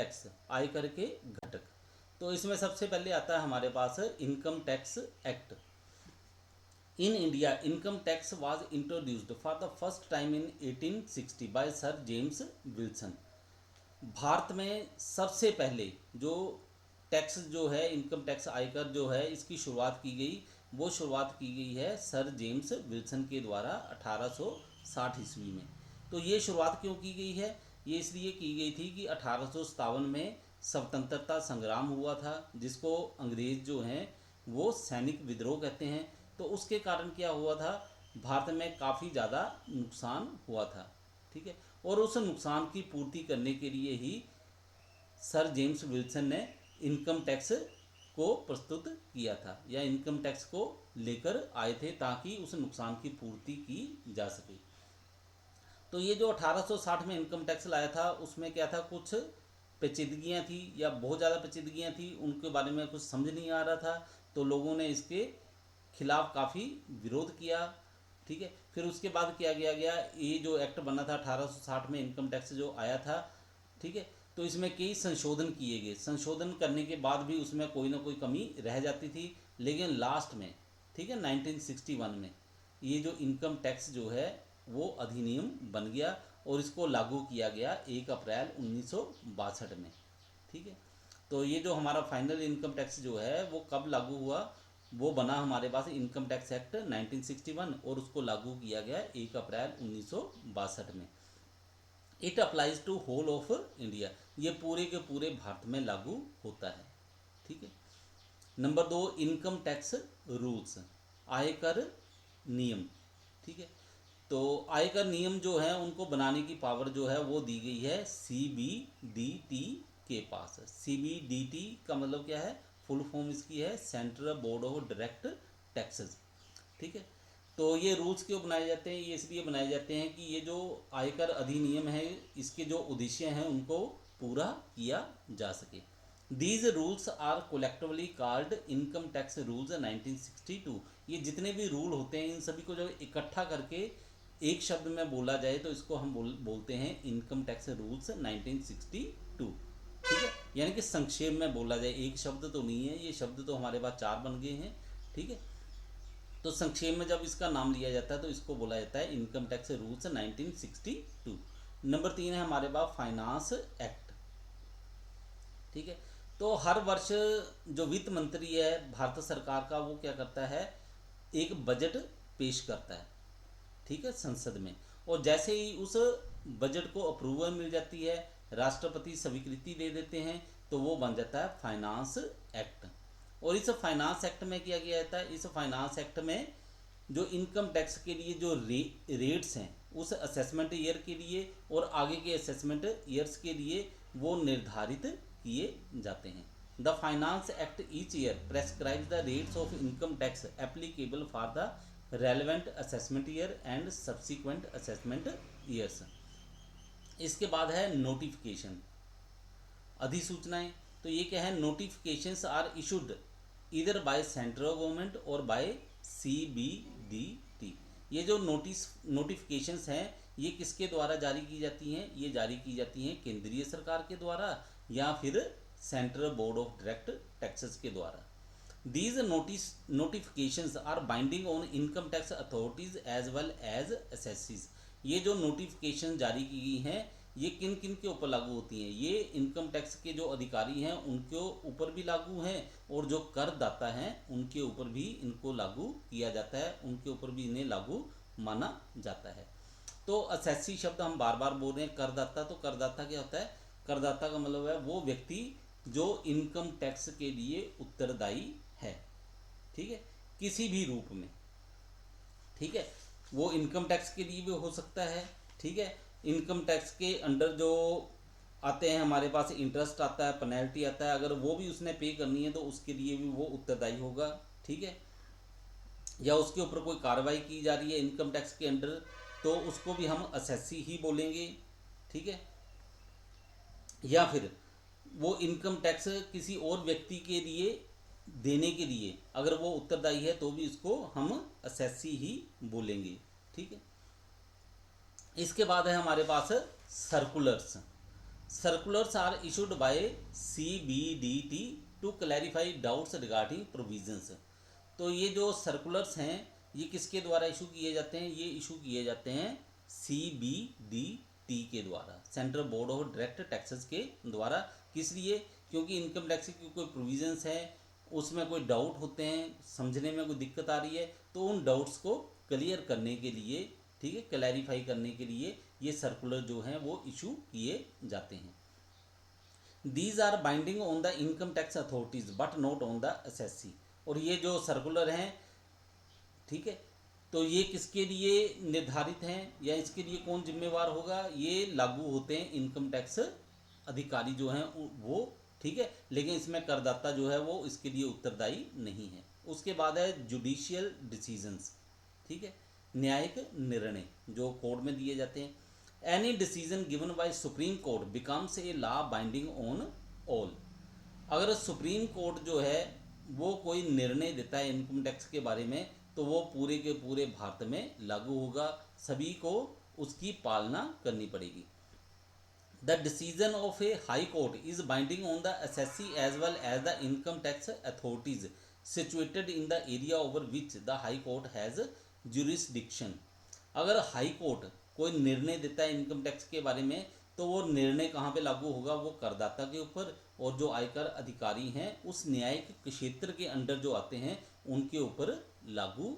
Tax, आयकर के घटक। तो इसमें सबसे पहले आता है हमारे पास income tax act. In India income tax was introduced for the first time in 1860 by sir James Wilson. Bharat में सबसे पहले जो टैक्स जो है, इनकम टैक्स आयकर जो है, इसकी शुरुआत की गई, वो शुरुआत की गई है सर जेम्स विल्सन के द्वारा 1860 ईस्वी में। तो ये शुरुआत क्यों की गई है? ये इसलिए की गई थी कि 1857 में स्वतंत्रता संग्राम हुआ था, जिसको अंग्रेज जो हैं वो सैनिक विद्रोह कहते हैं। तो उसके कारण क्या हुआ था, भारत में काफ़ी ज़्यादा नुकसान हुआ था, ठीक है। और उस नुकसान की पूर्ति करने के लिए ही सर जेम्स विल्सन ने इनकम टैक्स को प्रस्तुत किया था, या इनकम टैक्स को लेकर आए थे, ताकि उस नुकसान की पूर्ति की जा सके। तो ये जो 1860 में इनकम टैक्स लाया था, उसमें क्या था, कुछ पेचीदगियाँ थी, या बहुत ज़्यादा पेचीदगियाँ थी, उनके बारे में कुछ समझ नहीं आ रहा था। तो लोगों ने इसके खिलाफ काफ़ी विरोध किया, ठीक है। फिर उसके बाद क्या किया गया, ये जो एक्ट बना था 1860 में, इनकम टैक्स जो आया था, ठीक है। तो इसमें कई संशोधन किए गए। संशोधन करने के बाद भी उसमें कोई ना कोई कमी रह जाती थी, लेकिन लास्ट में, ठीक है, 1961 में ये जो इनकम टैक्स जो है वो अधिनियम बन गया, और इसको लागू किया गया 1 अप्रैल 1962 में, ठीक है। तो ये जो हमारा फाइनल इनकम टैक्स जो है वो कब लागू हुआ, वो बना हमारे पास इनकम टैक्स एक्ट 1961, और उसको लागू किया गया 1 अप्रैल 1962 में। It applies to whole of India, ये पूरे के पूरे भारत में लागू होता है, ठीक है। नंबर 2, इनकम टैक्स रूल्स, आयकर नियम, ठीक है। तो आयकर नियम जो है उनको बनाने की पावर जो है वो दी गई है CBDT के पास। CBDT का मतलब क्या है, फुल फॉर्म इसकी है central board of direct taxes, ठीक है। तो ये रूल्स क्यों बनाए जाते हैं, ये इसलिए बनाए जाते हैं कि ये जो आयकर अधिनियम है, इसके जो उद्देश्य हैं उनको पूरा किया जा सके। These rules are collectively called income tax rules 1962। ये जितने भी रूल होते हैं, इन सभी को जब इकट्ठा करके एक शब्द में बोला जाए तो इसको हम बोलते हैं इनकम टैक्स रूल्स 1962, ठीक है। यानी कि संक्षेप में बोला जाए, एक शब्द तो नहीं है, ये शब्द तो हमारे पास 4 बन गए हैं, ठीक है। तो संक्षेप में जब इसका नाम लिया जाता है तो इसको बोला जाता है इनकम टैक्स रूल्स 1962। नंबर 3 है हमारे पास फाइनेंस एक्ट, ठीक है। तो हर वर्ष जो वित्त मंत्री है भारत सरकार का, वो क्या करता है, एक बजट पेश करता है, ठीक है, संसद में। और जैसे ही उस बजट को अप्रूवल मिल जाती है, राष्ट्रपति स्वीकृति दे देते हैं, तो वो बन जाता है फाइनेंस एक्ट। और इस फाइनेंस एक्ट में क्या किया जाता है, इस फाइनेंस एक्ट में जो इनकम टैक्स के लिए जो रेट्स हैं उस असेसमेंट ईयर के लिए और आगे के असेसमेंट ईयर्स के लिए वो निर्धारित किए जाते हैं। The finance act each year prescribe the rates of income tax applicable for the relevant assessment year and subsequent assessment years. इसके बाद है नोटिफिकेशन, अधिसूचनाएं। तो ये क्या है, नोटिफिकेशंस आर इशूड इधर बाय सेंट्रल गवर्नमेंट और बाय CBDT। ये जो नोटिफिकेशंस हैं ये किसके द्वारा जारी की जाती हैं, ये जारी की जाती हैं केंद्रीय सरकार के द्वारा या फिर central board of direct taxes के द्वारा। These notifications are binding on income tax authorities as well as assessees। ये जो नोटिफिकेशन जारी की गई हैं ये किन किन के ऊपर लागू होती हैं, ये इनकम टैक्स के जो अधिकारी हैं उनके ऊपर भी लागू हैं, और जो करदाता हैं उनके ऊपर भी इनको लागू किया जाता है, उनके ऊपर भी इन्हें लागू माना जाता है। तो असेसी शब्द हम बार बार बोल रहे हैं, करदाता, तो करदाता क्या होता है, करदाता का मतलब है वो व्यक्ति जो इनकम टैक्स के लिए उत्तरदायी है, ठीक है, किसी भी रूप में, ठीक है। वो इनकम टैक्स के लिए भी हो सकता है, ठीक है। इनकम टैक्स के अंडर जो आते हैं हमारे पास, इंटरेस्ट आता है, पेनल्टी आता है, अगर वो भी उसने पे करनी है तो उसके लिए भी वो उत्तरदायी होगा, ठीक है। या उसके ऊपर कोई कार्रवाई की जा रही है इनकम टैक्स के अंडर, तो उसको भी हम असेसी ही बोलेंगे, ठीक है। या फिर वो इनकम टैक्स किसी और व्यक्ति के लिए देने के लिए अगर वो उत्तरदायी है तो भी इसको हम असेसी ही बोलेंगे, ठीक है। इसके बाद है हमारे पास circulars. Circulars are issued by CBDT to clarify doubts regarding provisions. तो ये जो सर्कुलर्स हैं ये किसके द्वारा इशू किए जाते हैं? ये इशू किए जाते हैं CBDT के द्वारा, central board of direct taxes के द्वारा। किस लिए? क्योंकि इनकम टैक्स की कोई प्रोविजंस है, उसमें कोई डाउट होते हैं, समझने में कोई दिक्कत आ रही है, तो उन डाउट्स को क्लियर करने के लिए, ठीक है, क्लैरिफाई करने के लिए ये सर्कुलर जो हैं वो इशू किए जाते हैं। These are binding on the income tax authorities but not on the SSC. और ये जो सर्कुलर हैं, ठीक है, तो ये किसके लिए निर्धारित हैं या इसके लिए कौन जिम्मेवार होगा? ये लागू होते हैं इनकम टैक्स अधिकारी जो हैं वो, ठीक है, लेकिन इसमें करदाता जो है वो इसके लिए उत्तरदायी नहीं है। उसके बाद है जुडिशियल डिसीजंस, ठीक है, न्यायिक निर्णय जो कोर्ट में दिए जाते हैं। Any decision given by supreme court becomes a law binding on all. अगर सुप्रीम कोर्ट जो है वो कोई निर्णय देता है इनकम टैक्स के बारे में, तो वो पूरे के पूरे भारत में लागू होगा, सभी को उसकी पालना करनी पड़ेगी। The decision of a high court is binding on the SSC as well as the income tax authorities situated in the area over which the high court has jurisdiction. अगर हाई कोर्ट कोई निर्णय देता है income tax के बारे में, तो वो निर्णय कहाँ पे लागू होगा? वो करदाता के ऊपर, और जो आयकर अधिकारी हैं उस न्यायिक क्षेत्र के अंडर जो आते हैं उनके ऊपर लागू